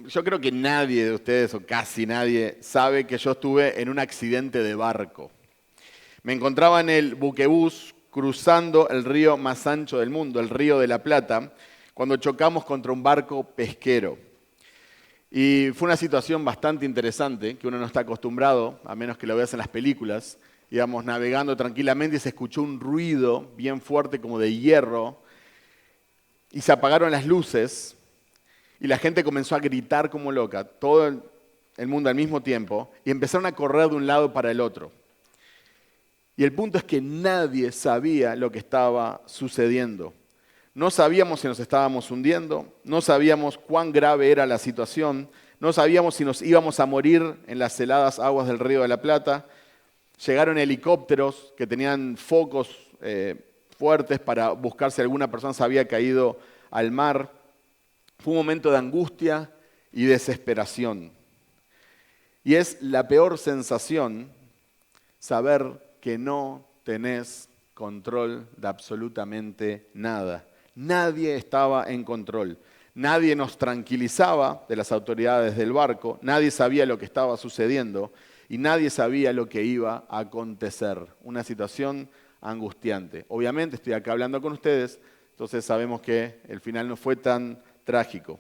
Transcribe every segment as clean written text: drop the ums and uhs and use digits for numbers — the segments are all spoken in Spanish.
yo creo que nadie de ustedes, o casi nadie, sabe que yo estuve en un accidente de barco. Me encontraba en el buquebús cruzando el río más ancho del mundo, el Río de la Plata, cuando chocamos contra un barco pesquero. Y fue una situación bastante interesante, que uno no está acostumbrado, a menos que lo veas en las películas. Íbamos navegando tranquilamente y se escuchó un ruido bien fuerte como de hierro, y se apagaron las luces, y la gente comenzó a gritar como loca, todo el mundo al mismo tiempo, y empezaron a correr de un lado para el otro. Y el punto es que nadie sabía lo que estaba sucediendo. No sabíamos si nos estábamos hundiendo, no sabíamos cuán grave era la situación, no sabíamos si nos íbamos a morir en las heladas aguas del Río de la Plata. Llegaron helicópteros que tenían focos fuertes para buscar si alguna persona se había caído al mar. Fue un momento de angustia y desesperación. Y es la peor sensación saber que no tenés control de absolutamente nada. Nadie estaba en control. Nadie nos tranquilizaba de las autoridades del barco. Nadie sabía lo que estaba sucediendo y nadie sabía lo que iba a acontecer. Una situación angustiante. Obviamente estoy acá hablando con ustedes, entonces sabemos que el final no fue tan trágico.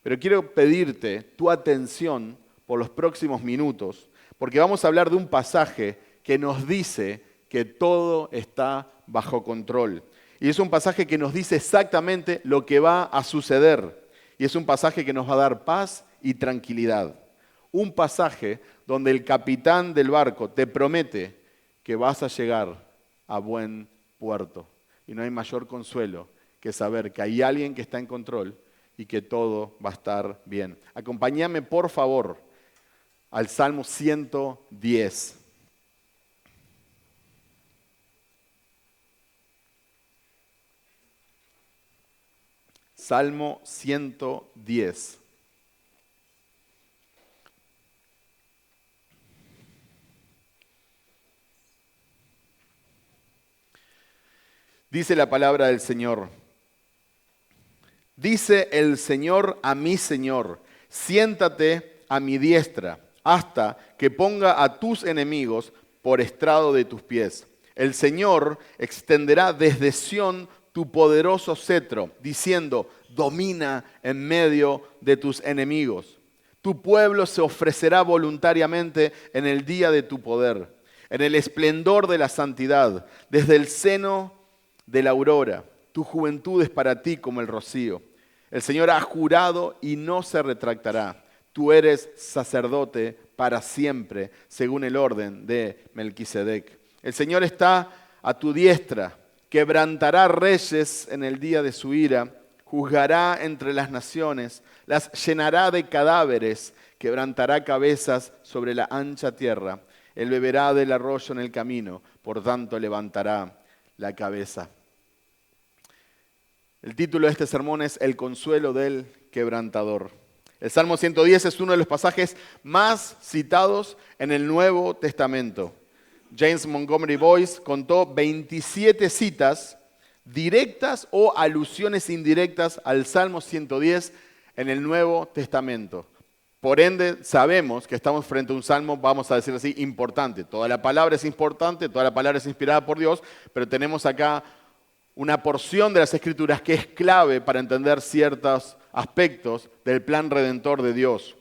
Pero quiero pedirte tu atención por los próximos minutos, porque vamos a hablar de un pasaje que nos dice que todo está bajo control. Y es un pasaje que nos dice exactamente lo que va a suceder. Y es un pasaje que nos va a dar paz y tranquilidad. Un pasaje donde el capitán del barco te promete que vas a llegar a buen puerto. Y no hay mayor consuelo que saber que hay alguien que está en control y que todo va a estar bien. Acompáñame, por favor, al Salmo 110. Salmo 110. Dice la palabra del Señor. Dice el Señor a mi Señor, siéntate a mi diestra, hasta que ponga a tus enemigos por estrado de tus pies. El Señor extenderá desde Sión tu poderoso cetro, diciendo, domina en medio de tus enemigos. Tu pueblo se ofrecerá voluntariamente en el día de tu poder, en el esplendor de la santidad, desde el seno de la aurora. Tu juventud es para ti como el rocío. El Señor ha jurado y no se retractará. Tú eres sacerdote para siempre, según el orden de Melquisedec. El Señor está a tu diestra, quebrantará reyes en el día de su ira, juzgará entre las naciones, las llenará de cadáveres, quebrantará cabezas sobre la ancha tierra. Él beberá del arroyo en el camino, por tanto levantará la cabeza. El título de este sermón es El consuelo del quebrantador. El Salmo 110 es uno de los pasajes más citados en el Nuevo Testamento. James Montgomery Boyce contó 27 citas directas o alusiones indirectas al Salmo 110 en el Nuevo Testamento. Por ende, sabemos que estamos frente a un salmo, vamos a decirlo así, importante. Toda la palabra es importante, toda la palabra es inspirada por Dios, pero tenemos acá una porción de las Escrituras que es clave para entender ciertos aspectos del plan redentor de Dios.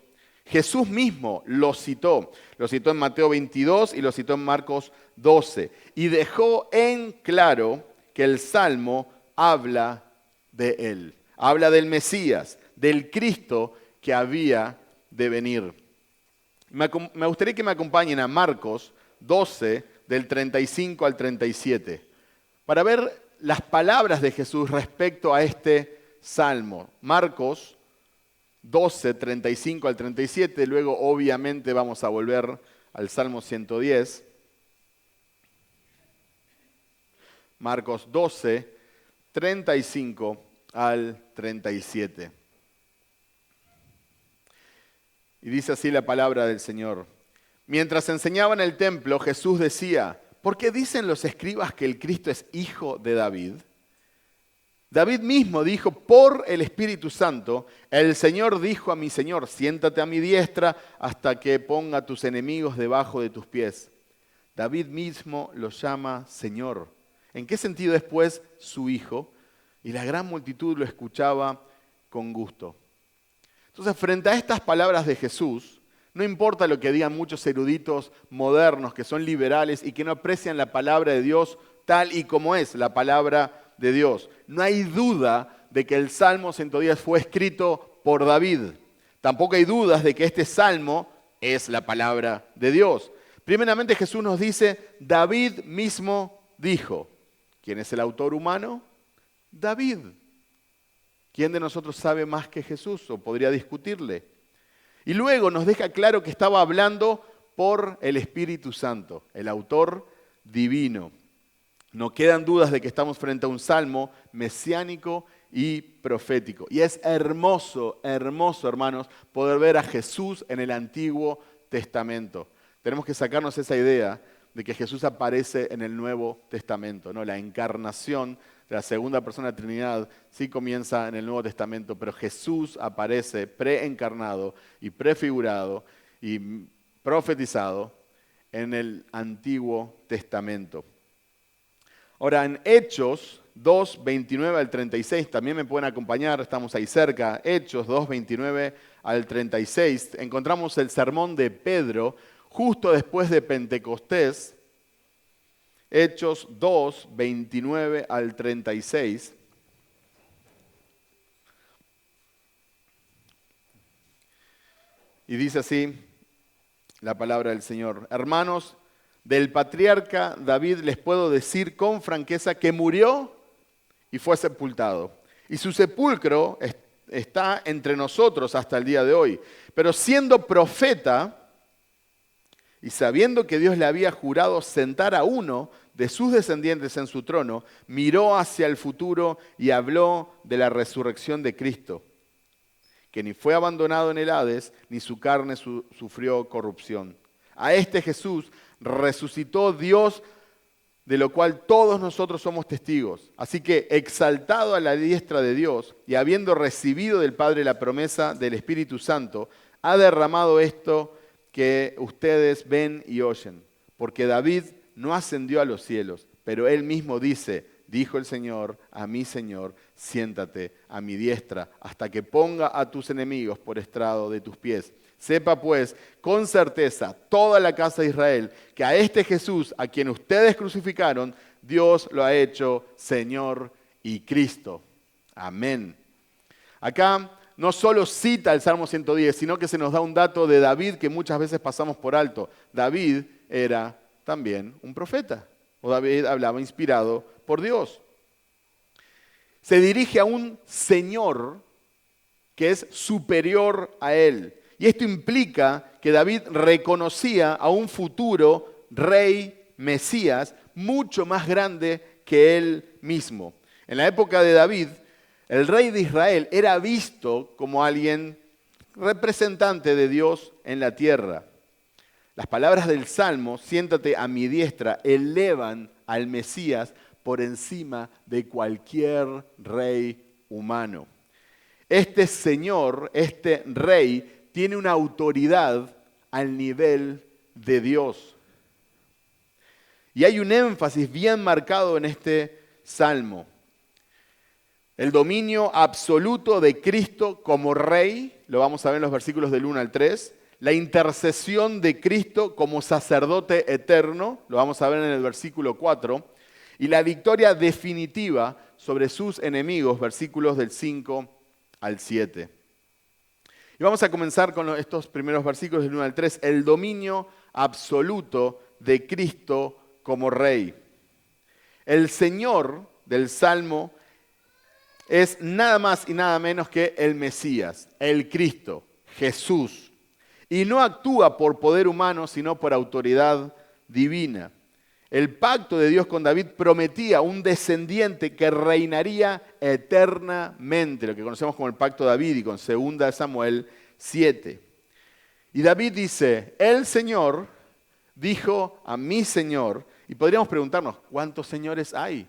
Jesús mismo lo citó en Mateo 22 y lo citó en Marcos 12, y dejó en claro que el Salmo habla de Él, habla del Mesías, del Cristo que había de venir. Me gustaría que me acompañen a Marcos 12, del 35 al 37, para ver las palabras de Jesús respecto a este salmo. Marcos 12, 35 al 37, luego obviamente vamos a volver al Salmo 110. Marcos 12, 35 al 37. Y dice así la palabra del Señor. Mientras enseñaba en el templo, Jesús decía, ¿por qué dicen los escribas que el Cristo es hijo de David? David mismo dijo por el Espíritu Santo, el Señor dijo a mi Señor, siéntate a mi diestra hasta que ponga a tus enemigos debajo de tus pies. David mismo lo llama Señor. ¿En qué sentido es pues su hijo? Y la gran multitud lo escuchaba con gusto. Entonces, frente a estas palabras de Jesús, no importa lo que digan muchos eruditos modernos que son liberales y que no aprecian la palabra de Dios tal y como es la palabra de Dios. No hay duda de que el Salmo 110 fue escrito por David. Tampoco hay dudas de que este salmo es la palabra de Dios. Primeramente Jesús nos dice, David mismo dijo. ¿Quién es el autor humano? David. ¿Quién de nosotros sabe más que Jesús o podría discutirle? Y luego nos deja claro que estaba hablando por el Espíritu Santo, el autor divino. No quedan dudas de que estamos frente a un salmo mesiánico y profético. Y es hermoso, hermoso, hermanos, poder ver a Jesús en el Antiguo Testamento. Tenemos que sacarnos esa idea de que Jesús aparece en el Nuevo Testamento, ¿no? La encarnación de la segunda persona de la Trinidad sí comienza en el Nuevo Testamento, pero Jesús aparece preencarnado y prefigurado y profetizado en el Antiguo Testamento. Ahora, en Hechos 2, 29 al 36, también me pueden acompañar, estamos ahí cerca, Hechos 2, 29 al 36, encontramos el sermón de Pedro justo después de Pentecostés, Hechos 2, 29 al 36. Y dice así la palabra del Señor. Hermanos, del patriarca David les puedo decir con franqueza que murió y fue sepultado. Y su sepulcro está entre nosotros hasta el día de hoy. Pero siendo profeta y sabiendo que Dios le había jurado sentar a uno de sus descendientes en su trono, miró hacia el futuro y habló de la resurrección de Cristo, que ni fue abandonado en el Hades, ni su carne sufrió corrupción. A este Jesús resucitó Dios, de lo cual todos nosotros somos testigos. Así que, exaltado a la diestra de Dios y habiendo recibido del Padre la promesa del Espíritu Santo, ha derramado esto que ustedes ven y oyen. Porque David no ascendió a los cielos, pero él mismo dice, dijo el Señor a mi Señor, siéntate a mi diestra hasta que ponga a tus enemigos por estrado de tus pies. Sepa pues con certeza toda la casa de Israel que a este Jesús a quien ustedes crucificaron, Dios lo ha hecho Señor y Cristo. Amén. Acá no solo cita el Salmo 110, sino que se nos da un dato de David que muchas veces pasamos por alto. David era también un profeta, o David hablaba inspirado por Dios. Se dirige a un Señor que es superior a él. Y esto implica que David reconocía a un futuro rey, Mesías, mucho más grande que él mismo. En la época de David, el rey de Israel era visto como alguien representante de Dios en la tierra. Las palabras del Salmo, siéntate a mi diestra, elevan al Mesías por encima de cualquier rey humano. Este Señor, este rey, tiene una autoridad al nivel de Dios. Y hay un énfasis bien marcado en este salmo. El dominio absoluto de Cristo como Rey, lo vamos a ver en los versículos del 1 al 3. La intercesión de Cristo como sacerdote eterno, lo vamos a ver en el versículo 4. Y la victoria definitiva sobre sus enemigos, versículos del 5 al 7. Y vamos a comenzar con estos primeros versículos del 1 al 3. El dominio absoluto de Cristo como Rey. El Señor del Salmo es nada más y nada menos que el Mesías, el Cristo, Jesús. Y no actúa por poder humano, sino por autoridad divina. El pacto de Dios con David prometía un descendiente que reinaría eternamente, lo que conocemos como el pacto davídico, en 2 Samuel 7. Y David dice, el Señor dijo a mi Señor, y podríamos preguntarnos, ¿cuántos señores hay?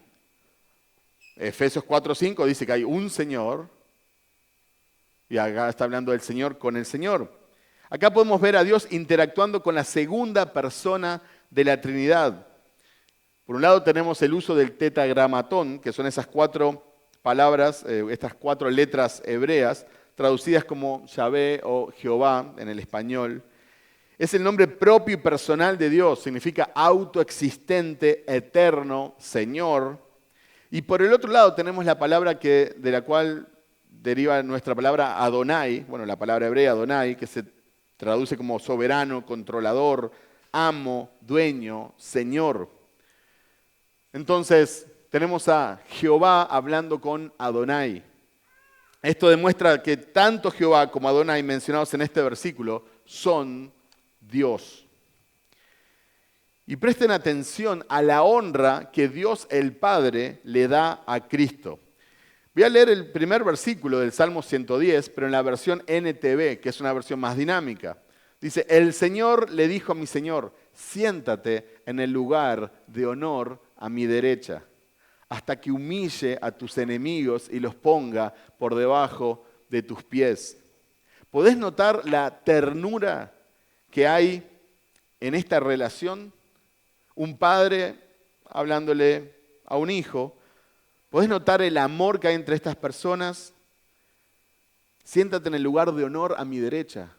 Efesios 4:5 dice que hay un Señor, y acá está hablando del Señor con el Señor. Acá podemos ver a Dios interactuando con la segunda persona de la Trinidad. Por un lado tenemos el uso del tetragramatón, que son esas 4 palabras, estas 4 letras hebreas, traducidas como Yahvé o Jehová en el español. Es el nombre propio y personal de Dios, significa autoexistente, eterno, Señor. Y por el otro lado tenemos la palabra de la cual deriva nuestra palabra Adonai, bueno, la palabra hebrea Adonai, que se traduce como soberano, controlador, amo, dueño, Señor. Entonces, tenemos a Jehová hablando con Adonai. Esto demuestra que tanto Jehová como Adonai mencionados en este versículo son Dios. Y presten atención a la honra que Dios el Padre le da a Cristo. Voy a leer el primer versículo del Salmo 110, pero en la versión NTV, que es una versión más dinámica. Dice, el Señor le dijo a mi Señor, siéntate en el lugar de honor a mi derecha, hasta que humille a tus enemigos y los ponga por debajo de tus pies. ¿Podés notar la ternura que hay en esta relación? Un padre hablándole a un hijo. ¿Podés notar el amor que hay entre estas personas? Siéntate en el lugar de honor a mi derecha.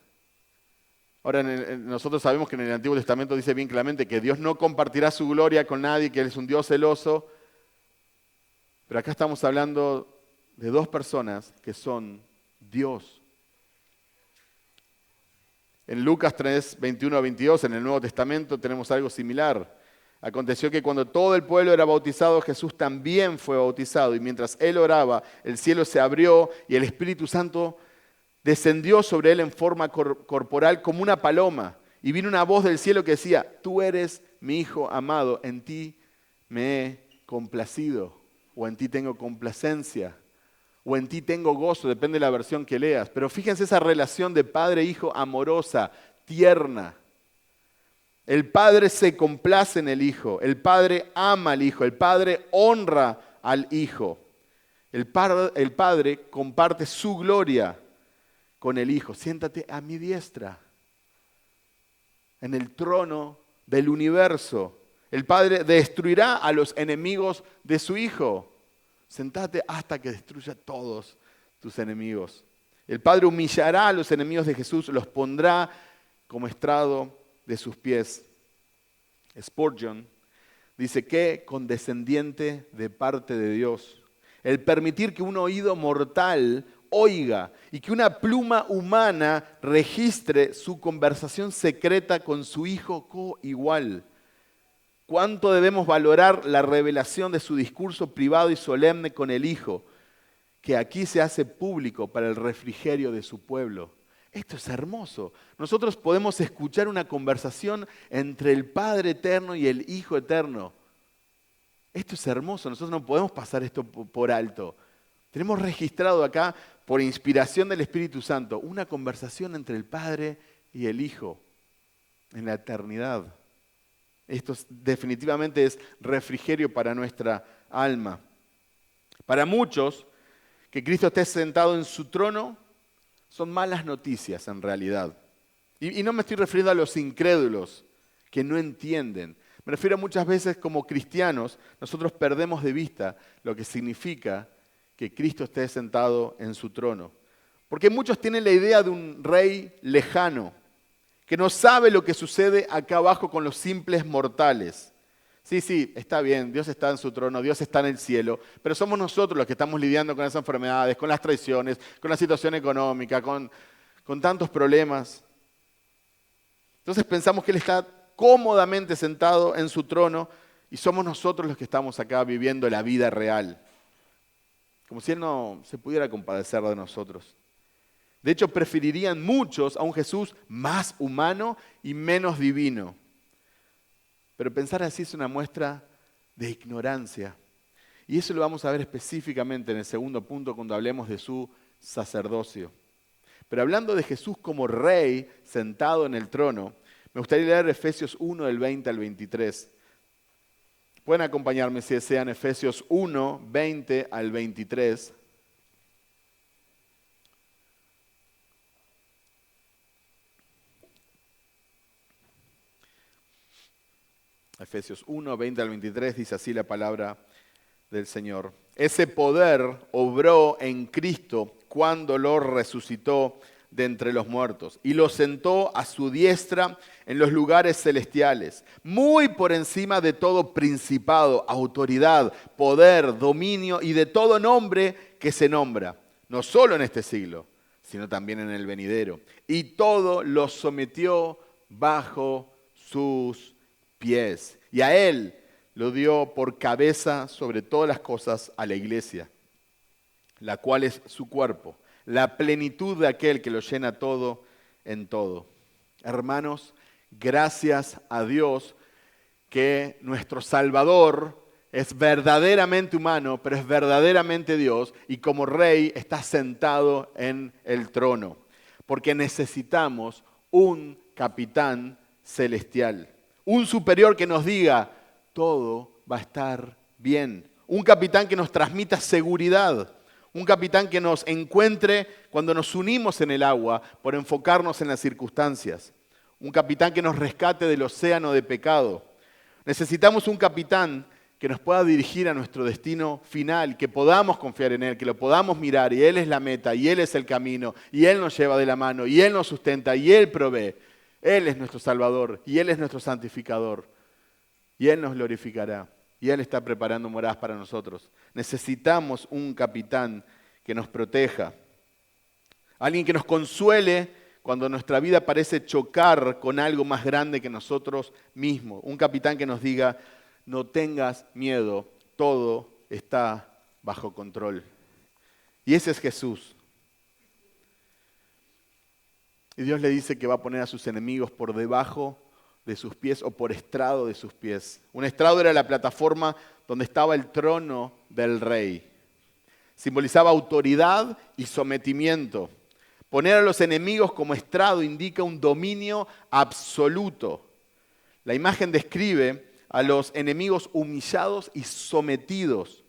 Ahora, nosotros sabemos que en el Antiguo Testamento dice bien claramente que Dios no compartirá su gloria con nadie, que Él es un Dios celoso. Pero acá estamos hablando de 2 personas que son Dios. En Lucas 3, 21 a 22, en el Nuevo Testamento, tenemos algo similar. Aconteció que cuando todo el pueblo era bautizado, Jesús también fue bautizado. Y mientras Él oraba, el cielo se abrió y el Espíritu Santo descendió sobre Él en forma corporal como una paloma. Y vino una voz del cielo que decía, tú eres mi Hijo amado, en ti me he complacido. O en ti tengo complacencia. O en ti tengo gozo, depende de la versión que leas. Pero fíjense esa relación de padre-hijo amorosa, tierna. El padre se complace en el hijo, el padre ama al hijo, el padre honra al hijo. El padre comparte su gloria con el hijo. Siéntate a mi diestra, en el trono del universo. El padre destruirá a los enemigos de su hijo. Sentate hasta que destruya todos tus enemigos. El padre humillará a los enemigos de Jesús, los pondrá como estrado de sus pies. Spurgeon dice que condescendiente de parte de Dios. El permitir que un oído mortal oiga y que una pluma humana registre su conversación secreta con su hijo coigual. ¿Cuánto debemos valorar la revelación de su discurso privado y solemne con el Hijo, que aquí se hace público para el refrigerio de su pueblo? Esto es hermoso. Nosotros podemos escuchar una conversación entre el Padre eterno y el Hijo eterno. Esto es hermoso. Nosotros no podemos pasar esto por alto. Tenemos registrado acá, por inspiración del Espíritu Santo, una conversación entre el Padre y el Hijo en la eternidad. Esto definitivamente es refrigerio para nuestra alma. Para muchos, que Cristo esté sentado en su trono son malas noticias en realidad. Y no me estoy refiriendo a los incrédulos que no entienden. Me refiero a muchas veces como cristianos, nosotros perdemos de vista lo que significa que Cristo esté sentado en su trono. Porque muchos tienen la idea de un rey lejano, que no sabe lo que sucede acá abajo con los simples mortales. Sí, está bien, Dios está en su trono, Dios está en el cielo, pero somos nosotros los que estamos lidiando con esas enfermedades, con las traiciones, con la situación económica, con tantos problemas. Entonces pensamos que Él está cómodamente sentado en su trono y somos nosotros los que estamos acá viviendo la vida real. Como si Él no se pudiera compadecer de nosotros. De hecho, preferirían muchos a un Jesús más humano y menos divino. Pero pensar así es una muestra de ignorancia. Y eso lo vamos a ver específicamente en el segundo punto cuando hablemos de su sacerdocio. Pero hablando de Jesús como rey sentado en el trono, me gustaría leer Efesios 1 del 20 al 23. Pueden acompañarme si desean Efesios 1, 20 al 23. Efesios 1, 20 al 23 dice así la palabra del Señor. Ese poder obró en Cristo cuando lo resucitó de entre los muertos y lo sentó a su diestra en los lugares celestiales, muy por encima de todo principado, autoridad, poder, dominio y de todo nombre que se nombra, no solo en este siglo, sino también en el venidero. Y todo lo sometió bajo sus pies. Y a él lo dio por cabeza sobre todas las cosas a la iglesia, la cual es su cuerpo, la plenitud de aquel que lo llena todo en todo. Hermanos, gracias a Dios que nuestro Salvador es verdaderamente humano, pero es verdaderamente Dios y como Rey está sentado en el trono, porque necesitamos un capitán celestial, un superior que nos diga, todo va a estar bien, un capitán que nos transmita seguridad, un capitán que nos encuentre cuando nos unimos en el agua por enfocarnos en las circunstancias, un capitán que nos rescate del océano de pecado. Necesitamos un capitán que nos pueda dirigir a nuestro destino final, que podamos confiar en Él, que lo podamos mirar y Él es la meta y Él es el camino y Él nos lleva de la mano y Él nos sustenta y Él provee. Él es nuestro Salvador y Él es nuestro santificador y Él nos glorificará y Él está preparando moradas para nosotros. Necesitamos un capitán que nos proteja, alguien que nos consuele cuando nuestra vida parece chocar con algo más grande que nosotros mismos. Un capitán que nos diga, no tengas miedo, todo está bajo control. Y ese es Jesús. Y Dios le dice que va a poner a sus enemigos por debajo de sus pies o por estrado de sus pies. Un estrado era la plataforma donde estaba el trono del rey. Simbolizaba autoridad y sometimiento. Poner a los enemigos como estrado indica un dominio absoluto. La imagen describe a los enemigos humillados y sometidos,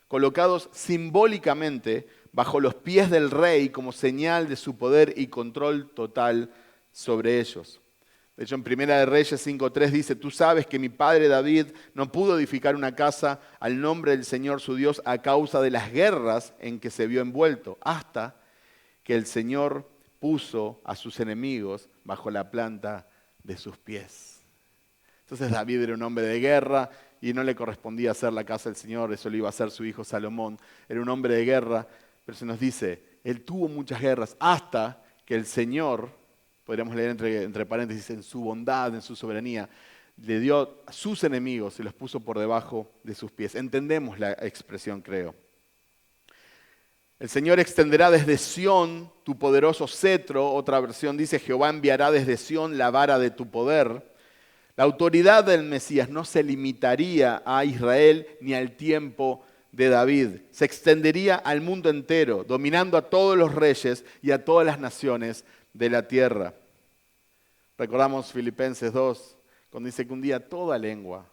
colocados simbólicamente bajo los pies del rey como señal de su poder y control total sobre ellos. De hecho, en Primera de Reyes 5.3 dice, tú sabes que mi padre David no pudo edificar una casa al nombre del Señor su Dios a causa de las guerras en que se vio envuelto, hasta que el Señor puso a sus enemigos bajo la planta de sus pies. Entonces David era un hombre de guerra y no le correspondía hacer la casa del Señor, eso lo iba a hacer su hijo Salomón. Era un hombre de guerra, pero se nos dice, él tuvo muchas guerras hasta que el Señor, podríamos leer entre paréntesis, en su bondad, en su soberanía, le dio a sus enemigos y los puso por debajo de sus pies. Entendemos la expresión, creo. El Señor extenderá desde Sión tu poderoso cetro. Otra versión dice, Jehová enviará desde Sión la vara de tu poder. La autoridad del Mesías no se limitaría a Israel ni al tiempo de David. Se extendería al mundo entero, dominando a todos los reyes y a todas las naciones de la tierra. Recordamos Filipenses 2, cuando dice que un día toda lengua,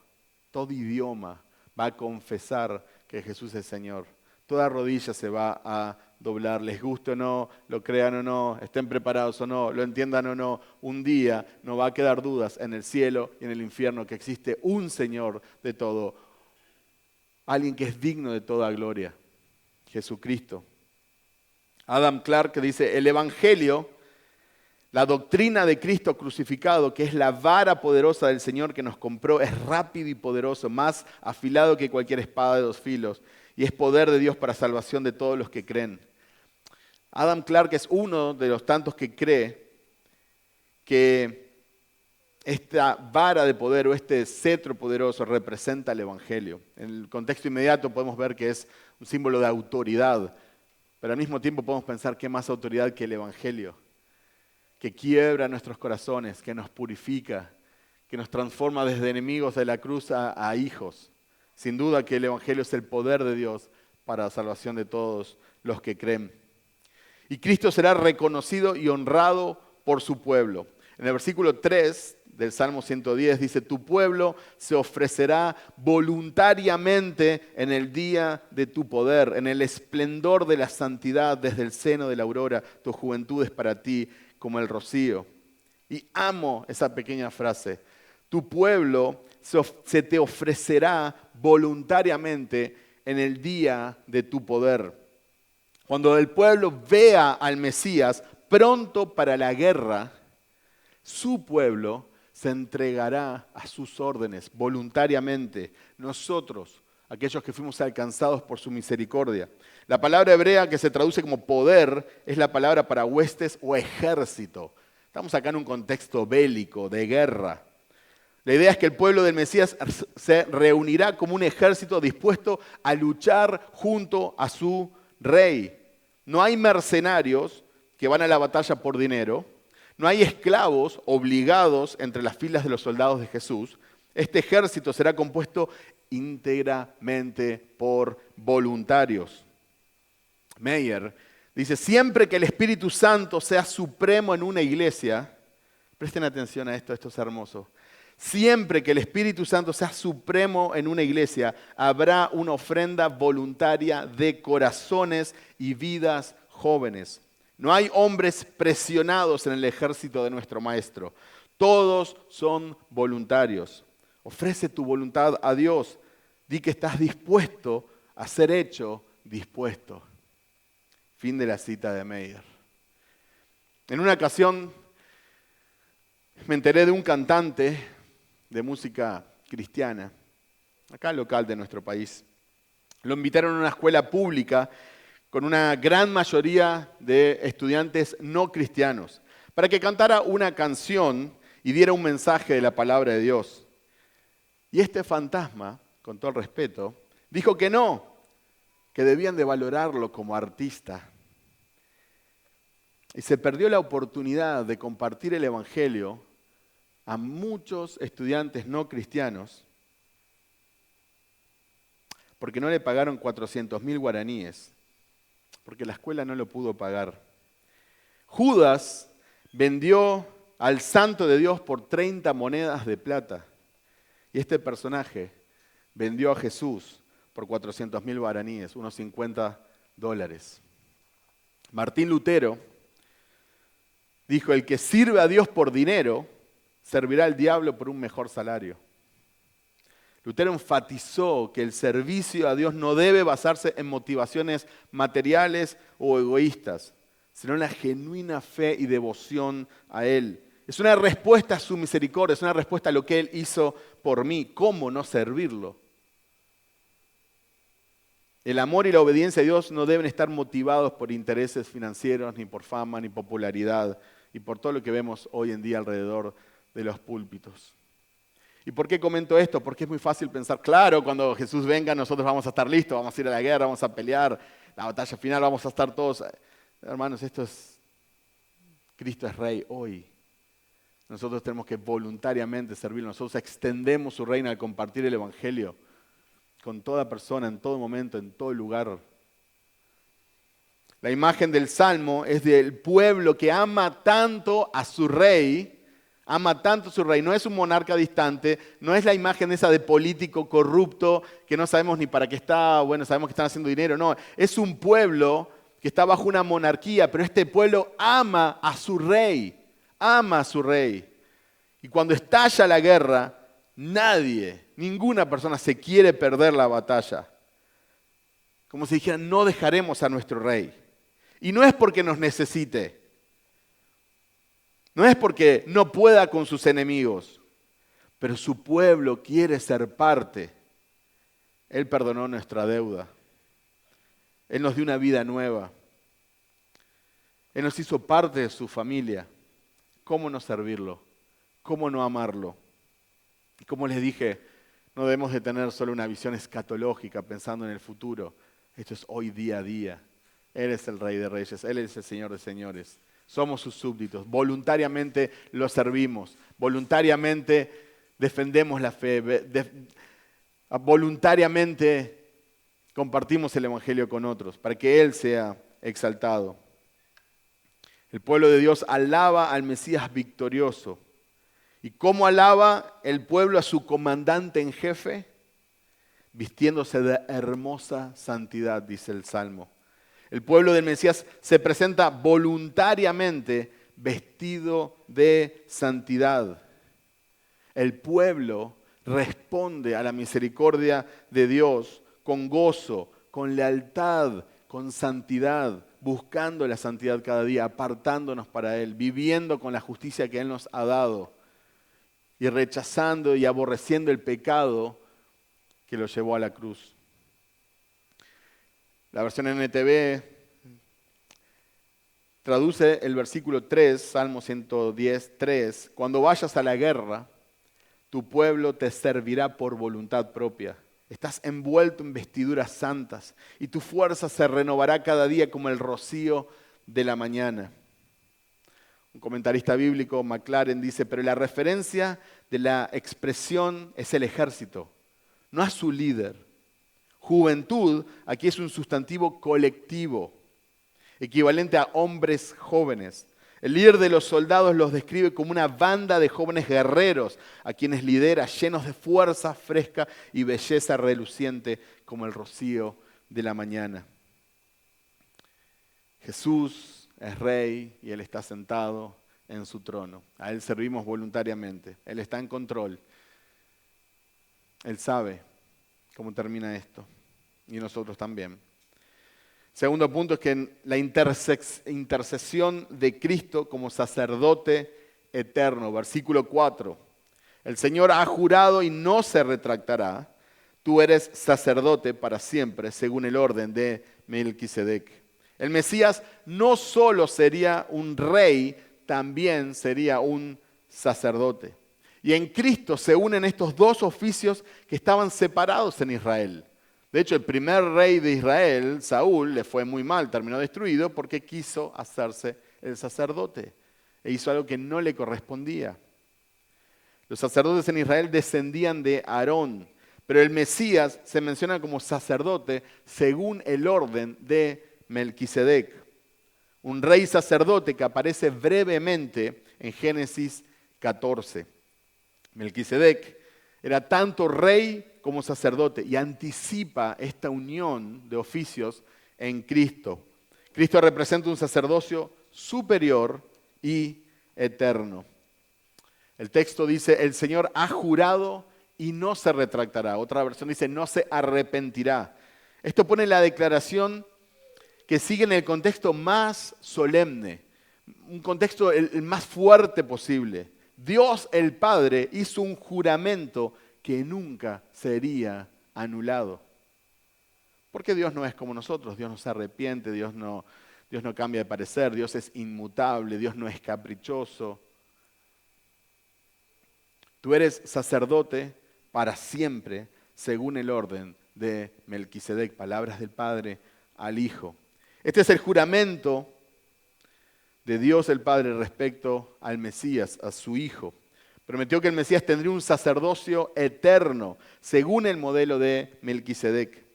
todo idioma va a confesar que Jesús es Señor. Toda rodilla se va a doblar, les guste o no, lo crean o no, estén preparados o no, lo entiendan o no. Un día no va a quedar dudas en el cielo y en el infierno que existe un Señor de todo, alguien que es digno de toda gloria, Jesucristo. Adam Clarke dice, el Evangelio, la doctrina de Cristo crucificado, que es la vara poderosa del Señor que nos compró, es rápido y poderoso, más afilado que cualquier espada de dos filos, y es poder de Dios para salvación de todos los que creen. Adam Clarke es uno de los tantos que cree que esta vara de poder o este cetro poderoso representa el Evangelio. En el contexto inmediato podemos ver que es un símbolo de autoridad, pero al mismo tiempo podemos pensar qué más autoridad que el Evangelio, que quiebra nuestros corazones, que nos purifica, que nos transforma desde enemigos de la cruz a hijos. Sin duda que el Evangelio es el poder de Dios para la salvación de todos los que creen. Y Cristo será reconocido y honrado por su pueblo. En el versículo 3 del Salmo 110 dice, tu pueblo se ofrecerá voluntariamente en el día de tu poder, en el esplendor de la santidad desde el seno de la aurora. Tu juventud es para ti como el rocío. Y amo esa pequeña frase. Tu pueblo se te ofrecerá voluntariamente en el día de tu poder. Cuando el pueblo vea al Mesías pronto para la guerra, su pueblo se entregará a sus órdenes voluntariamente. Nosotros, aquellos que fuimos alcanzados por su misericordia. La palabra hebrea que se traduce como poder es la palabra para huestes o ejército. Estamos acá en un contexto bélico, de guerra. La idea es que el pueblo del Mesías se reunirá como un ejército dispuesto a luchar junto a su rey. No hay mercenarios que van a la batalla por dinero. No hay esclavos obligados entre las filas de los soldados de Jesús. Este ejército será compuesto íntegramente por voluntarios. Meyer dice, siempre que el Espíritu Santo sea supremo en una iglesia, presten atención a esto es hermoso. Siempre que el Espíritu Santo sea supremo en una iglesia, habrá una ofrenda voluntaria de corazones y vidas jóvenes. No hay hombres presionados en el ejército de nuestro Maestro. Todos son voluntarios. Ofrece tu voluntad a Dios. Di que estás dispuesto a ser hecho dispuesto. Fin de la cita de Meyer. En una ocasión me enteré de un cantante de música cristiana, acá local de nuestro país. Lo invitaron a una escuela pública con una gran mayoría de estudiantes no cristianos, para que cantara una canción y diera un mensaje de la palabra de Dios. Y este fantasma, con todo el respeto, dijo que no, que debían de valorarlo como artista. Y se perdió la oportunidad de compartir el Evangelio a muchos estudiantes no cristianos porque no le pagaron 400,000 guaraníes, porque la escuela no lo pudo pagar. Judas vendió al santo de Dios por 30 monedas de plata y este personaje vendió a Jesús por 400,000 guaraníes, unos $50. Martín Lutero dijo, el que sirve a Dios por dinero, servirá al diablo por un mejor salario. Lutero enfatizó que el servicio a Dios no debe basarse en motivaciones materiales o egoístas, sino en la genuina fe y devoción a Él. Es una respuesta a su misericordia, es una respuesta a lo que Él hizo por mí. ¿Cómo no servirlo? El amor y la obediencia a Dios no deben estar motivados por intereses financieros, ni por fama, ni popularidad, y por todo lo que vemos hoy en día alrededor de los púlpitos. ¿Y por qué comento esto? Porque es muy fácil pensar, claro, cuando Jesús venga nosotros vamos a estar listos, vamos a ir a la guerra, vamos a pelear, la batalla final vamos a estar todos. Hermanos, Cristo es Rey hoy. Nosotros tenemos que voluntariamente servirlo. Nosotros extendemos su reino al compartir el Evangelio con toda persona, en todo momento, en todo lugar. La imagen del Salmo es del pueblo que ama tanto a su rey, ama tanto a su rey. No es un monarca distante, no es la imagen esa de político corrupto que no sabemos ni para qué está, bueno, sabemos que están haciendo dinero, no. Es un pueblo que está bajo una monarquía, pero este pueblo ama a su rey, ama a su rey. Y cuando estalla la guerra, ninguna persona se quiere perder la batalla. Como si dijeran, no dejaremos a nuestro rey. Y no es porque nos necesite. No es porque no pueda con sus enemigos. Pero su pueblo quiere ser parte. Él perdonó nuestra deuda. Él nos dio una vida nueva. Él nos hizo parte de su familia. ¿Cómo no servirlo? ¿Cómo no amarlo? Y como les dije, no debemos de tener solo una visión escatológica pensando en el futuro. Esto es hoy día a día. Él es el Rey de Reyes, Él es el Señor de Señores. Somos sus súbditos, voluntariamente lo servimos, voluntariamente defendemos la fe, voluntariamente compartimos el Evangelio con otros para que Él sea exaltado. El pueblo de Dios alaba al Mesías victorioso. ¿Y cómo alaba el pueblo a su comandante en jefe? Vistiéndose de hermosa santidad, dice el Salmo. El pueblo del Mesías se presenta voluntariamente vestido de santidad. El pueblo responde a la misericordia de Dios con gozo, con lealtad, con santidad, buscando la santidad cada día, apartándonos para Él, viviendo con la justicia que Él nos ha dado y rechazando y aborreciendo el pecado que lo llevó a la cruz. La versión NTV traduce el versículo 3, Salmo 110, 3. Cuando vayas a la guerra, tu pueblo te servirá por voluntad propia. Estás envuelto en vestiduras santas y tu fuerza se renovará cada día como el rocío de la mañana. Un comentarista bíblico, McLaren, dice, pero la referencia de la expresión es el ejército, no a su líder. Juventud aquí es un sustantivo colectivo, equivalente a hombres jóvenes. El líder de los soldados los describe como una banda de jóvenes guerreros a quienes lidera, llenos de fuerza fresca y belleza reluciente como el rocío de la mañana. Jesús es rey y Él está sentado en su trono. A Él servimos voluntariamente. Él está en control. Él sabe cómo termina esto. Y nosotros también. Segundo punto es que la intercesión de Cristo como sacerdote eterno. Versículo 4. El Señor ha jurado y no se retractará. Tú eres sacerdote para siempre, según el orden de Melquisedec. El Mesías no solo sería un rey, también sería un sacerdote. Y en Cristo se unen estos dos oficios que estaban separados en Israel. De hecho, el primer rey de Israel, Saúl, le fue muy mal, terminó destruido porque quiso hacerse el sacerdote e hizo algo que no le correspondía. Los sacerdotes en Israel descendían de Aarón, pero el Mesías se menciona como sacerdote según el orden de Melquisedec, un rey sacerdote que aparece brevemente en Génesis 14. Melquisedec era tanto rey como sacerdote y anticipa esta unión de oficios en Cristo. Cristo representa un sacerdocio superior y eterno. El texto dice, el Señor ha jurado y no se retractará. Otra versión dice, no se arrepentirá. Esto pone la declaración que sigue en el contexto más solemne, un contexto el más fuerte posible. Dios el Padre hizo un juramento que nunca sería anulado. Porque Dios no es como nosotros, Dios no se arrepiente, Dios no cambia de parecer, Dios es inmutable, Dios no es caprichoso. Tú eres sacerdote para siempre, según el orden de Melquisedec, palabras del Padre al Hijo. Este es el juramento de Dios el Padre respecto al Mesías, a su Hijo. Prometió que el Mesías tendría un sacerdocio eterno, según el modelo de Melquisedec.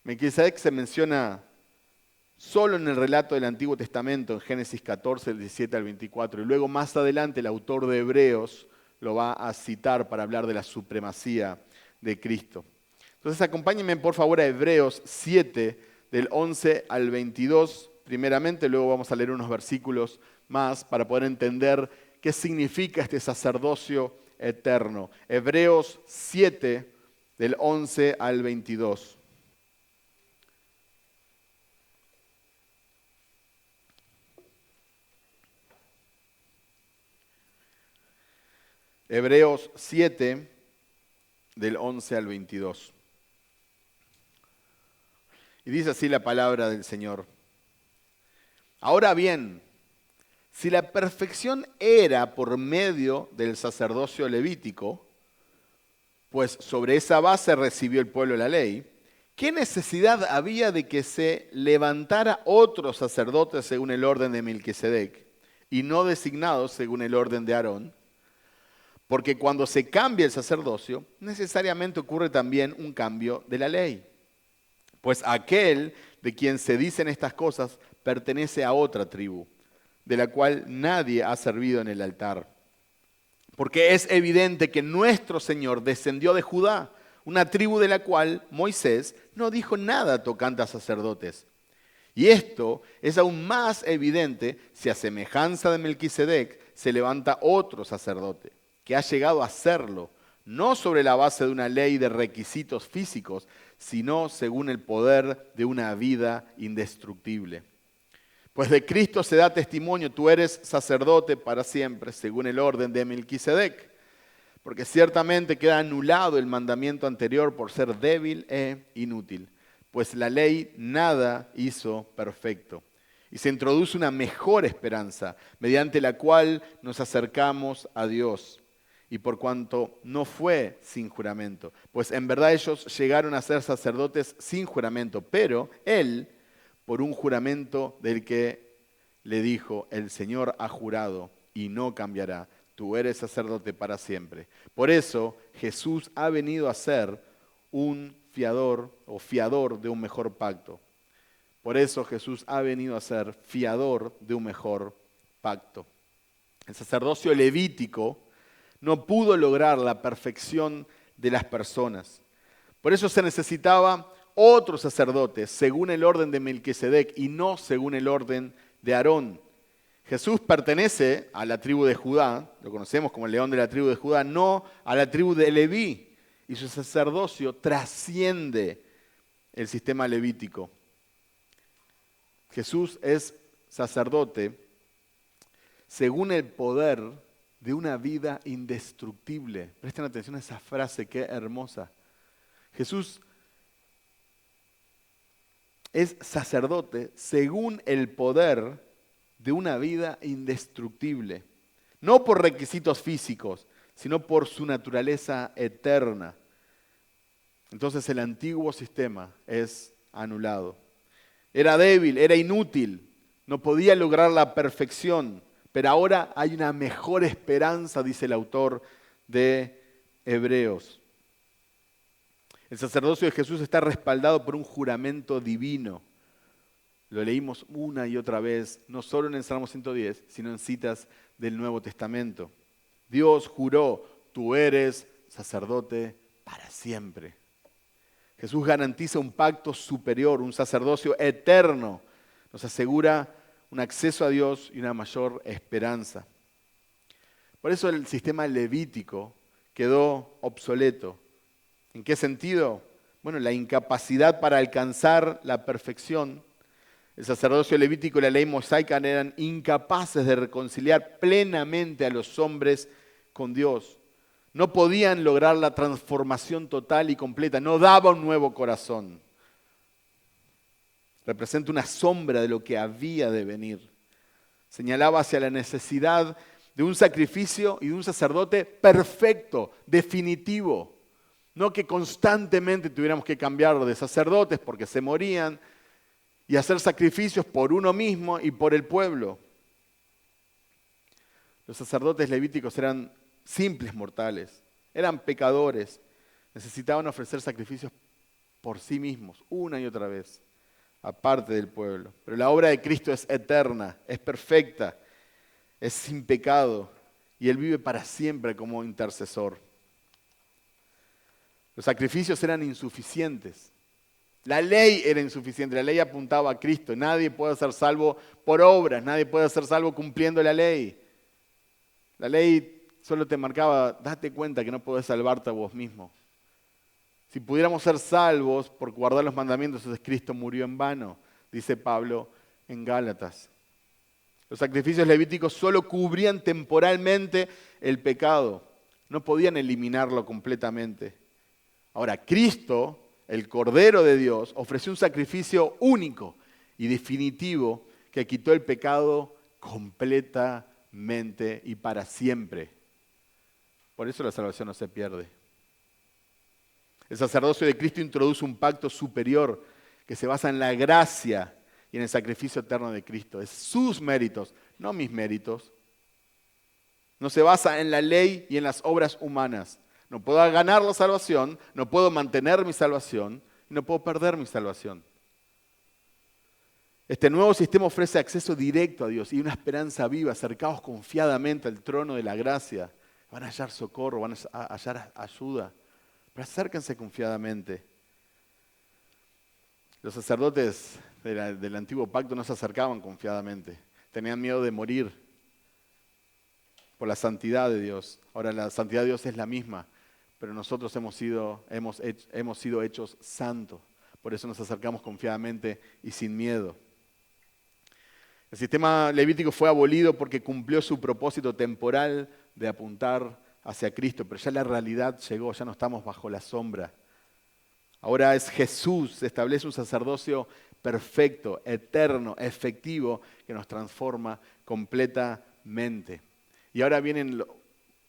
Melquisedec se menciona solo en el relato del Antiguo Testamento, en Génesis 14, del 17 al 24, y luego más adelante el autor de Hebreos lo va a citar para hablar de la supremacía de Cristo. Entonces acompáñenme por favor a Hebreos 7, del 11 al 22, primeramente, luego vamos a leer unos versículos más para poder entender qué significa este sacerdocio eterno. Hebreos 7, del 11 al 22. Hebreos 7, del 11 al 22. Y dice así la palabra del Señor. Ahora bien, si la perfección era por medio del sacerdocio levítico, pues sobre esa base recibió el pueblo la ley, ¿qué necesidad había de que se levantara otro sacerdote según el orden de Melquisedec y no designado según el orden de Aarón? Porque cuando se cambia el sacerdocio, necesariamente ocurre también un cambio de la ley. Pues aquel de quien se dicen estas cosas pertenece a otra tribu, de la cual nadie ha servido en el altar. Porque es evidente que nuestro Señor descendió de Judá, una tribu de la cual Moisés no dijo nada tocante a sacerdotes. Y esto es aún más evidente si a semejanza de Melquisedec se levanta otro sacerdote, que ha llegado a serlo, no sobre la base de una ley de requisitos físicos, sino según el poder de una vida indestructible. Pues de Cristo se da testimonio, tú eres sacerdote para siempre, según el orden de Melquisedec. Porque ciertamente queda anulado el mandamiento anterior por ser débil e inútil, pues la ley nada hizo perfecto. Y se introduce una mejor esperanza, mediante la cual nos acercamos a Dios. Y por cuanto no fue sin juramento, pues en verdad ellos llegaron a ser sacerdotes sin juramento, pero Él, por un juramento del que le dijo, el Señor ha jurado y no cambiará, tú eres sacerdote para siempre. Por eso Jesús ha venido a ser un fiador o fiador de un mejor pacto. Por eso Jesús ha venido a ser fiador de un mejor pacto. El sacerdocio levítico no pudo lograr la perfección de las personas. Por eso se necesitaba otro sacerdote según el orden de Melquisedec y no según el orden de Aarón. Jesús pertenece a la tribu de Judá, lo conocemos como el león de la tribu de Judá, no a la tribu de Leví. Y su sacerdocio trasciende el sistema levítico. Jesús es sacerdote según el poder de una vida indestructible. Presten atención a esa frase, qué hermosa. Jesús es sacerdote según el poder de una vida indestructible. No por requisitos físicos, sino por su naturaleza eterna. Entonces el antiguo sistema es anulado. Era débil, era inútil, no podía lograr la perfección, pero ahora hay una mejor esperanza, dice el autor de Hebreos. El sacerdocio de Jesús está respaldado por un juramento divino. Lo leímos una y otra vez, no solo en el Salmo 110, sino en citas del Nuevo Testamento. Dios juró, tú eres sacerdote para siempre. Jesús garantiza un pacto superior, un sacerdocio eterno. Nos asegura un acceso a Dios y una mayor esperanza. Por eso el sistema levítico quedó obsoleto. ¿En qué sentido? Bueno, la incapacidad para alcanzar la perfección. El sacerdocio levítico y la ley mosaica eran incapaces de reconciliar plenamente a los hombres con Dios. No podían lograr la transformación total y completa. No daba un nuevo corazón. Representa una sombra de lo que había de venir. Señalaba hacia la necesidad de un sacrificio y de un sacerdote perfecto, definitivo. No que constantemente tuviéramos que cambiar de sacerdotes porque se morían y hacer sacrificios por uno mismo y por el pueblo. Los sacerdotes levíticos eran simples mortales, eran pecadores, necesitaban ofrecer sacrificios por sí mismos, una y otra vez, aparte del pueblo. Pero la obra de Cristo es eterna, es perfecta, es sin pecado y Él vive para siempre como intercesor. Los sacrificios eran insuficientes. La ley era insuficiente, la ley apuntaba a Cristo. Nadie puede ser salvo por obras, nadie puede ser salvo cumpliendo la ley. La ley solo te marcaba, date cuenta que no podés salvarte a vos mismo. Si pudiéramos ser salvos por guardar los mandamientos, entonces Cristo murió en vano, dice Pablo en Gálatas. Los sacrificios levíticos solo cubrían temporalmente el pecado, no podían eliminarlo completamente. Ahora, Cristo, el Cordero de Dios, ofreció un sacrificio único y definitivo que quitó el pecado completamente y para siempre. Por eso la salvación no se pierde. El sacerdocio de Cristo introduce un pacto superior que se basa en la gracia y en el sacrificio eterno de Cristo. Es sus méritos, no mis méritos. No se basa en la ley y en las obras humanas. No puedo ganar la salvación, no puedo mantener mi salvación, no puedo perder mi salvación. Este nuevo sistema ofrece acceso directo a Dios y una esperanza viva. Acercaos confiadamente al trono de la gracia. Van a hallar socorro, van a hallar ayuda. Pero acérquense confiadamente. Los sacerdotes del antiguo pacto no se acercaban confiadamente. Tenían miedo de morir por la santidad de Dios. Ahora la santidad de Dios es la misma, pero nosotros hemos sido hechos santos. Por eso nos acercamos confiadamente y sin miedo. El sistema levítico fue abolido porque cumplió su propósito temporal de apuntar hacia Cristo, pero ya la realidad llegó, ya no estamos bajo la sombra. Ahora es Jesús, se establece un sacerdocio perfecto, eterno, efectivo, que nos transforma completamente. Y ahora vienen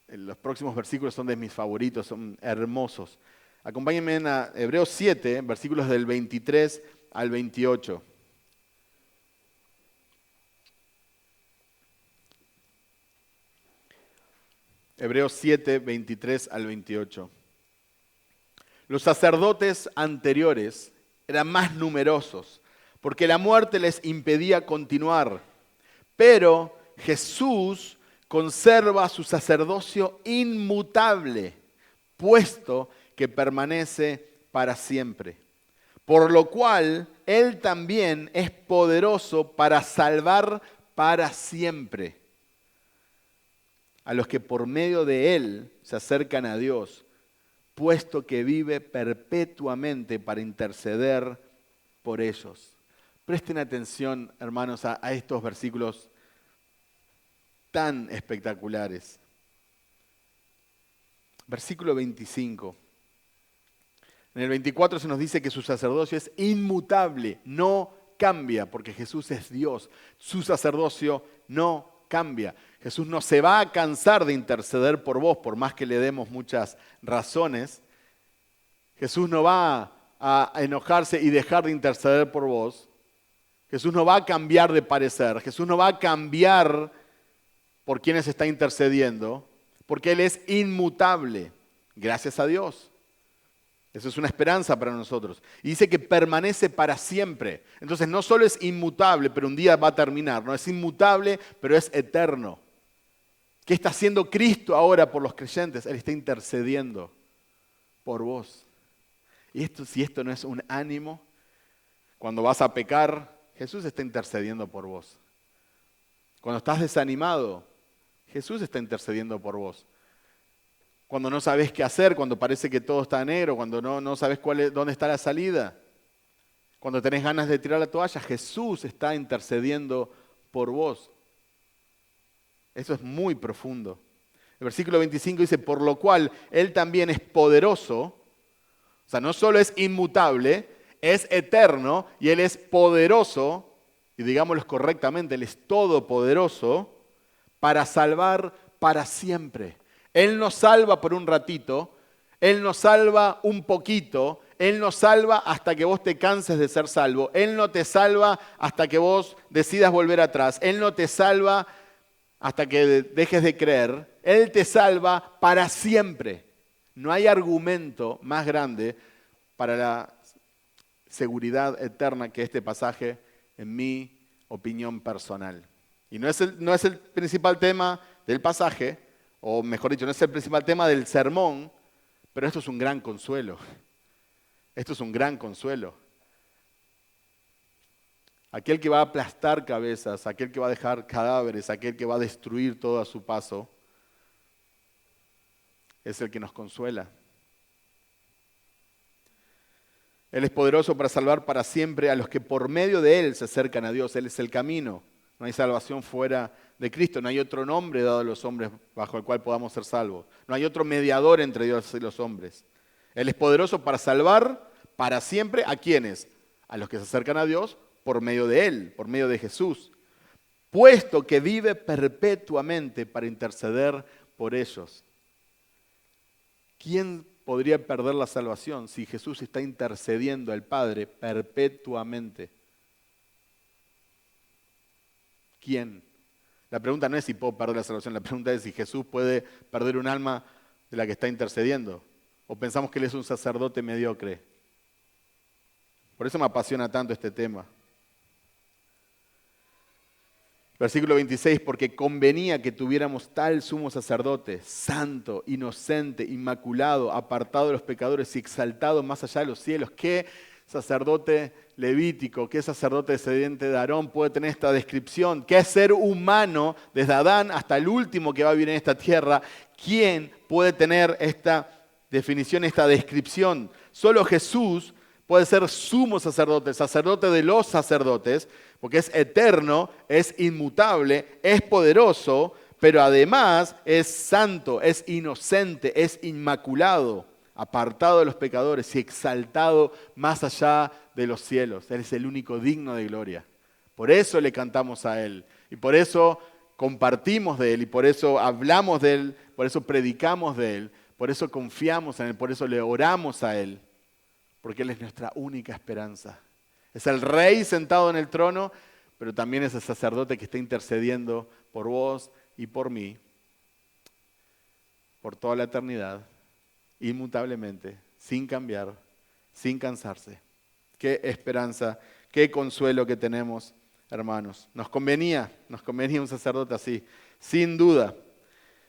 los próximos versículos, son de mis favoritos, son hermosos. Acompáñenme a Hebreos 7, versículos del 23 al 28. Hebreos 7, 23 al 28. Los sacerdotes anteriores eran más numerosos, porque la muerte les impedía continuar. Pero Jesús conserva su sacerdocio inmutable, puesto que permanece para siempre. Por lo cual, Él también es poderoso para salvar para siempre a los que por medio de Él se acercan a Dios, puesto que vive perpetuamente para interceder por ellos. Presten atención, hermanos, a estos versículos tan espectaculares. Versículo 25. En el 24 se nos dice que su sacerdocio es inmutable, no cambia, porque Jesús es Dios. Su sacerdocio no cambia. Jesús no se va a cansar de interceder por vos, por más que le demos muchas razones. Jesús no va a enojarse y dejar de interceder por vos. Jesús no va a cambiar de parecer. Jesús no va a cambiar por quienes está intercediendo, porque Él es inmutable. Gracias a Dios. Eso es una esperanza para nosotros. Y dice que permanece para siempre. Entonces no solo es inmutable, pero un día va a terminar. No es inmutable, pero es eterno. ¿Qué está haciendo Cristo ahora por los creyentes? Él está intercediendo por vos. Y si esto no es un ánimo, cuando vas a pecar, Jesús está intercediendo por vos. Cuando estás desanimado, Jesús está intercediendo por vos. Cuando no sabes qué hacer, cuando parece que todo está negro, cuando no sabes dónde está la salida, cuando tenés ganas de tirar la toalla, Jesús está intercediendo por vos. Eso es muy profundo. El versículo 25 dice, por lo cual Él también es poderoso, o sea, no solo es inmutable, es eterno y Él es poderoso, y digámoslo correctamente, Él es todopoderoso, para salvar para siempre. Él nos salva por un ratito, Él nos salva un poquito, Él nos salva hasta que vos te canses de ser salvo, Él no te salva hasta que vos decidas volver atrás, Él no te salva hasta que dejes de creer, Él te salva para siempre. No hay argumento más grande para la seguridad eterna que este pasaje, en mi opinión personal. Y no es el principal tema del pasaje, o mejor dicho, no es el principal tema del sermón, pero esto es un gran consuelo. Esto es un gran consuelo. Aquel que va a aplastar cabezas, aquel que va a dejar cadáveres, aquel que va a destruir todo a su paso, es el que nos consuela. Él es poderoso para salvar para siempre a los que por medio de Él se acercan a Dios. Él es el camino. No hay salvación fuera de Cristo. No hay otro nombre dado a los hombres bajo el cual podamos ser salvos. No hay otro mediador entre Dios y los hombres. Él es poderoso para salvar para siempre a quienes, a los que se acercan a Dios por medio de Él, por medio de Jesús, puesto que vive perpetuamente para interceder por ellos. ¿Quién podría perder la salvación si Jesús está intercediendo al Padre perpetuamente? ¿Quién? La pregunta no es si puedo perder la salvación, la pregunta es si Jesús puede perder un alma de la que está intercediendo. ¿O pensamos que Él es un sacerdote mediocre? Por eso me apasiona tanto este tema. Versículo 26, porque convenía que tuviéramos tal sumo sacerdote, santo, inocente, inmaculado, apartado de los pecadores y exaltado más allá de los cielos. ¿Qué sacerdote levítico, qué sacerdote descendiente de Aarón puede tener esta descripción? ¿Qué ser humano, desde Adán hasta el último que va a vivir en esta tierra? ¿Quién puede tener esta definición, esta descripción? Solo Jesús puede ser sumo sacerdote, sacerdote de los sacerdotes, porque es eterno, es inmutable, es poderoso, pero además es santo, es inocente, es inmaculado, apartado de los pecadores y exaltado más allá de los cielos. Él es el único digno de gloria. Por eso le cantamos a Él y por eso compartimos de Él y por eso hablamos de Él, por eso predicamos de Él, por eso confiamos en Él, por eso le oramos a Él. Porque Él es nuestra única esperanza. Es el Rey sentado en el trono, pero también es el sacerdote que está intercediendo por vos y por mí, por toda la eternidad, inmutablemente, sin cambiar, sin cansarse. Qué esperanza, qué consuelo que tenemos, hermanos. Nos convenía un sacerdote así, sin duda.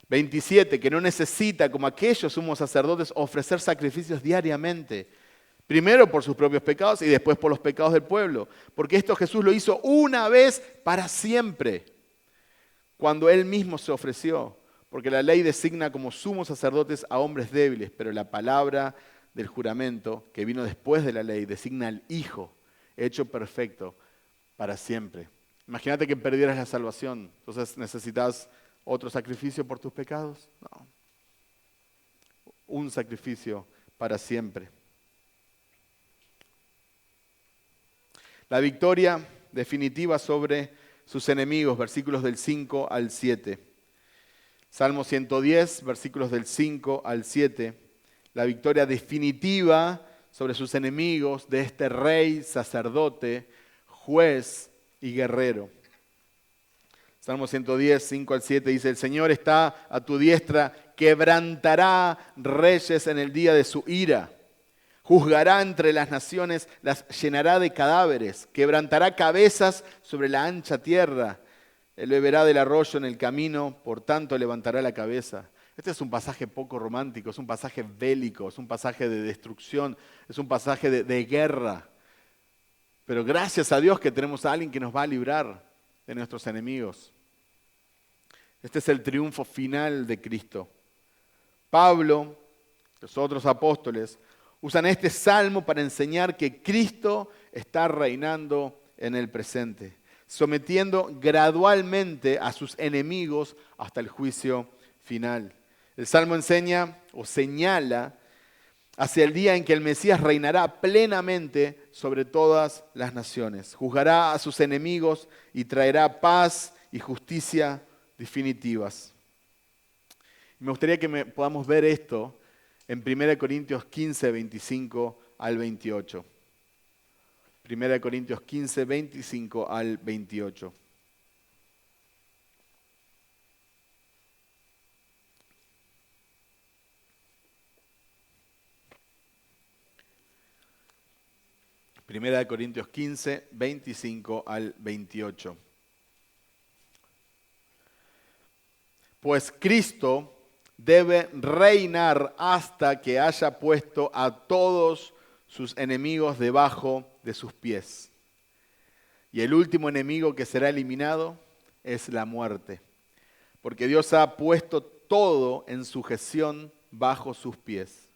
27, que no necesita, como aquellos sumos sacerdotes, ofrecer sacrificios diariamente. Primero por sus propios pecados y después por los pecados del pueblo. Porque esto Jesús lo hizo una vez para siempre, cuando Él mismo se ofreció. Porque la ley designa como sumos sacerdotes a hombres débiles, pero la palabra del juramento, que vino después de la ley, designa al Hijo, hecho perfecto para siempre. Imagínate que perdieras la salvación, entonces necesitas otro sacrificio por tus pecados. No. Un sacrificio para siempre. La victoria definitiva sobre sus enemigos, versículos del 5 al 7. Salmo 110, versículos del 5 al 7. La victoria definitiva sobre sus enemigos de este rey, sacerdote, juez y guerrero. Salmo 110, 5 al 7 dice, el Señor está a tu diestra, quebrantará reyes en el día de su ira. Juzgará entre las naciones, las llenará de cadáveres, quebrantará cabezas sobre la ancha tierra. Él beberá del arroyo en el camino, por tanto levantará la cabeza. Este es un pasaje poco romántico, es un pasaje bélico, es un pasaje de destrucción, es un pasaje de guerra. Pero gracias a Dios que tenemos a alguien que nos va a librar de nuestros enemigos. Este es el triunfo final de Cristo. Pablo, los otros apóstoles, usan este salmo para enseñar que Cristo está reinando en el presente, sometiendo gradualmente a sus enemigos hasta el juicio final. El salmo enseña o señala hacia el día en que el Mesías reinará plenamente sobre todas las naciones. Juzgará a sus enemigos y traerá paz y justicia definitivas. Me gustaría que podamos ver esto en 1 Corintios 15, 25 al 28. 1 Corintios 15, 25 al 28. Primera de Corintios 15, 25 al 28. Pues Cristo debe reinar hasta que haya puesto a todos sus enemigos debajo de sus pies. Y el último enemigo que será eliminado es la muerte. Porque Dios ha puesto todo en sujeción bajo sus pies.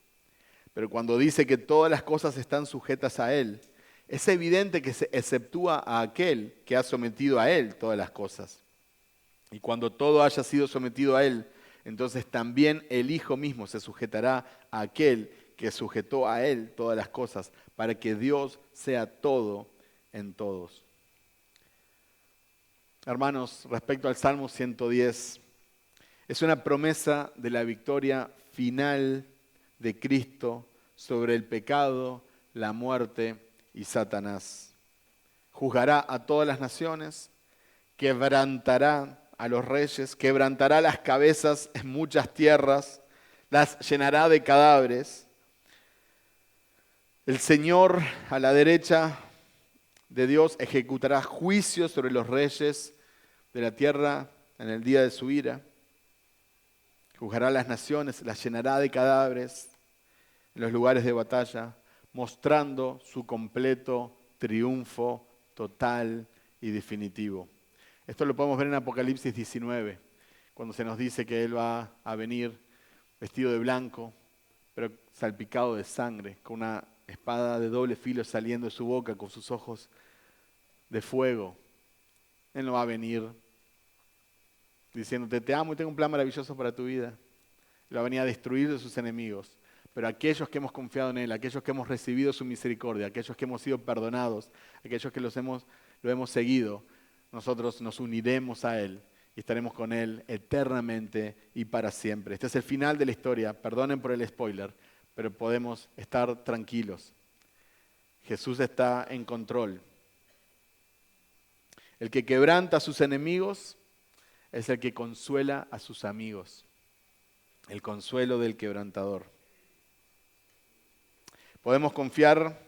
Pero cuando dice que todas las cosas están sujetas a Él, es evidente que se exceptúa a aquel que ha sometido a Él todas las cosas. Y cuando todo haya sido sometido a Él, entonces también el Hijo mismo se sujetará a aquel que sujetó a Él todas las cosas, para que Dios sea todo en todos. Hermanos, respecto al Salmo 110, es una promesa de la victoria final de Cristo sobre el pecado, la muerte y Satanás. Juzgará a todas las naciones, quebrantará a los reyes, quebrantará las cabezas en muchas tierras, las llenará de cadáveres. El Señor a la derecha de Dios ejecutará juicio sobre los reyes de la tierra en el día de su ira. Juzgará a las naciones, las llenará de cadáveres en los lugares de batalla, mostrando su completo triunfo total y definitivo. Esto lo podemos ver en Apocalipsis 19, cuando se nos dice que Él va a venir vestido de blanco, pero salpicado de sangre, con una espada de doble filo saliendo de su boca, con sus ojos de fuego. Él no va a venir diciéndote, te amo y tengo un plan maravilloso para tu vida. Él va a venir a destruir de sus enemigos. Pero aquellos que hemos confiado en Él, aquellos que hemos recibido su misericordia, aquellos que hemos sido perdonados, aquellos que lo hemos seguido, nosotros nos uniremos a Él y estaremos con Él eternamente y para siempre. Este es el final de la historia, perdonen por el spoiler, pero podemos estar tranquilos. Jesús está en control. El que quebranta a sus enemigos es el que consuela a sus amigos. El consuelo del quebrantador. Podemos confiar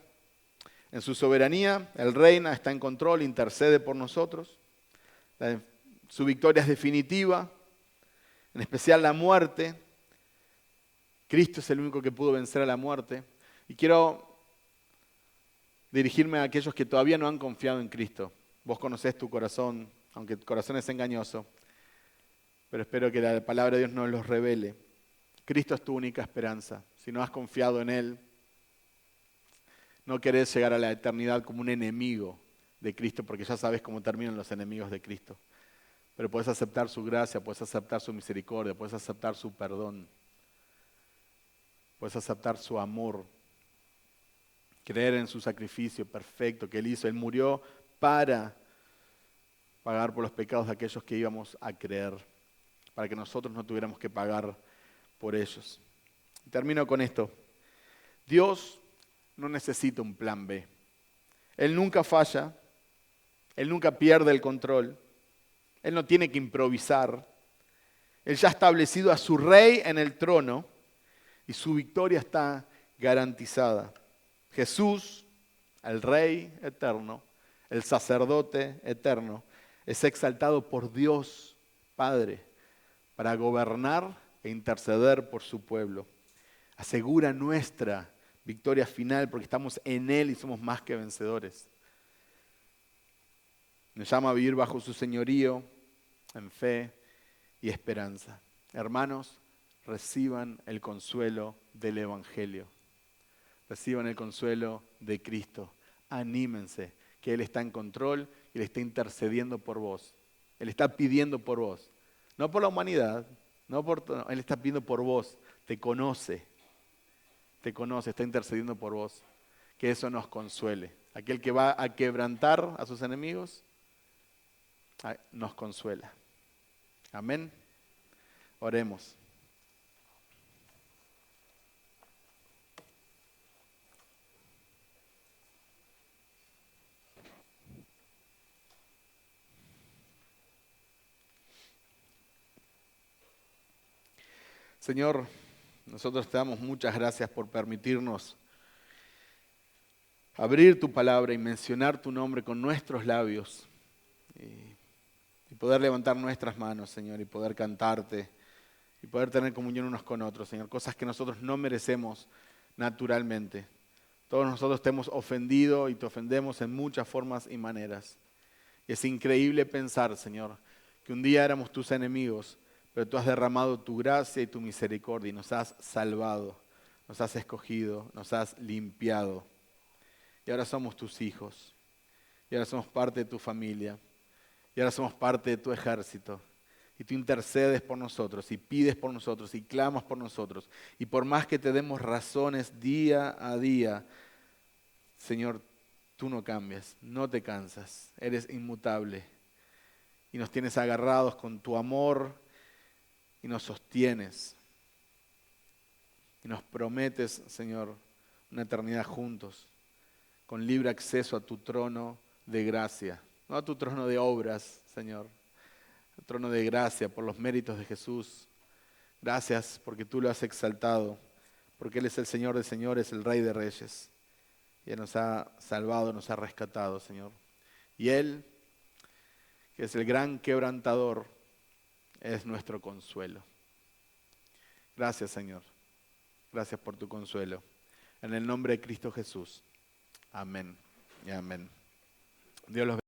en su soberanía. Él reina, está en control, intercede por nosotros. Su victoria es definitiva, en especial la muerte. Cristo es el único que pudo vencer a la muerte. Y quiero dirigirme a aquellos que todavía no han confiado en Cristo. Vos conocés tu corazón, aunque el corazón es engañoso, pero espero que la palabra de Dios nos los revele. Cristo es tu única esperanza. Si no has confiado en Él, no querés llegar a la eternidad como un enemigo de Cristo, porque ya sabes cómo terminan los enemigos de Cristo. Pero puedes aceptar su gracia, puedes aceptar su misericordia, puedes aceptar su perdón, puedes aceptar su amor, creer en su sacrificio perfecto que Él hizo. Él murió para pagar por los pecados de aquellos que íbamos a creer, para que nosotros no tuviéramos que pagar por ellos. Termino con esto. Dios no necesita un plan B. Él nunca falla, Él nunca pierde el control, Él no tiene que improvisar. Él ya ha establecido a su rey en el trono y su victoria está garantizada. Jesús, el rey eterno, el sacerdote eterno, es exaltado por Dios Padre para gobernar e interceder por su pueblo. Asegura nuestra victoria final porque estamos en Él y somos más que vencedores. Nos llama a vivir bajo su señorío, en fe y esperanza. Hermanos, reciban el consuelo del Evangelio. Reciban el consuelo de Cristo. Anímense, que Él está en control y Él está intercediendo por vos. Él está pidiendo por vos. No por la humanidad, Él está pidiendo por vos. Te conoce, está intercediendo por vos. Que eso nos consuele. Aquel que va a quebrantar a sus enemigos, nos consuela. Amén. Oremos. Señor, nosotros te damos muchas gracias por permitirnos abrir tu palabra y mencionar tu nombre con nuestros labios y poder levantar nuestras manos, Señor, y poder cantarte y poder tener comunión unos con otros, Señor, cosas que nosotros no merecemos naturalmente. Todos nosotros te hemos ofendido y te ofendemos en muchas formas y maneras. Y es increíble pensar, Señor, que un día éramos tus enemigos, pero tú has derramado tu gracia y tu misericordia y nos has salvado, nos has escogido, nos has limpiado. Y ahora somos tus hijos, y ahora somos parte de tu familia, y ahora somos parte de tu ejército. Y tú intercedes por nosotros, y pides por nosotros, y clamas por nosotros. Y por más que te demos razones día a día, Señor, tú no cambias, no te cansas, eres inmutable. Y nos tienes agarrados con tu amor y nos sostienes. Y nos prometes, Señor, una eternidad juntos, con libre acceso a tu trono de gracia. No a tu trono de obras, Señor, al trono de gracia por los méritos de Jesús. Gracias porque tú lo has exaltado, porque Él es el Señor de señores, el Rey de reyes. Y Él nos ha salvado, nos ha rescatado, Señor. Y Él, que es el gran quebrantador, es nuestro consuelo. Gracias, Señor. Gracias por tu consuelo. En el nombre de Cristo Jesús. Amén y amén. Dios los bendiga.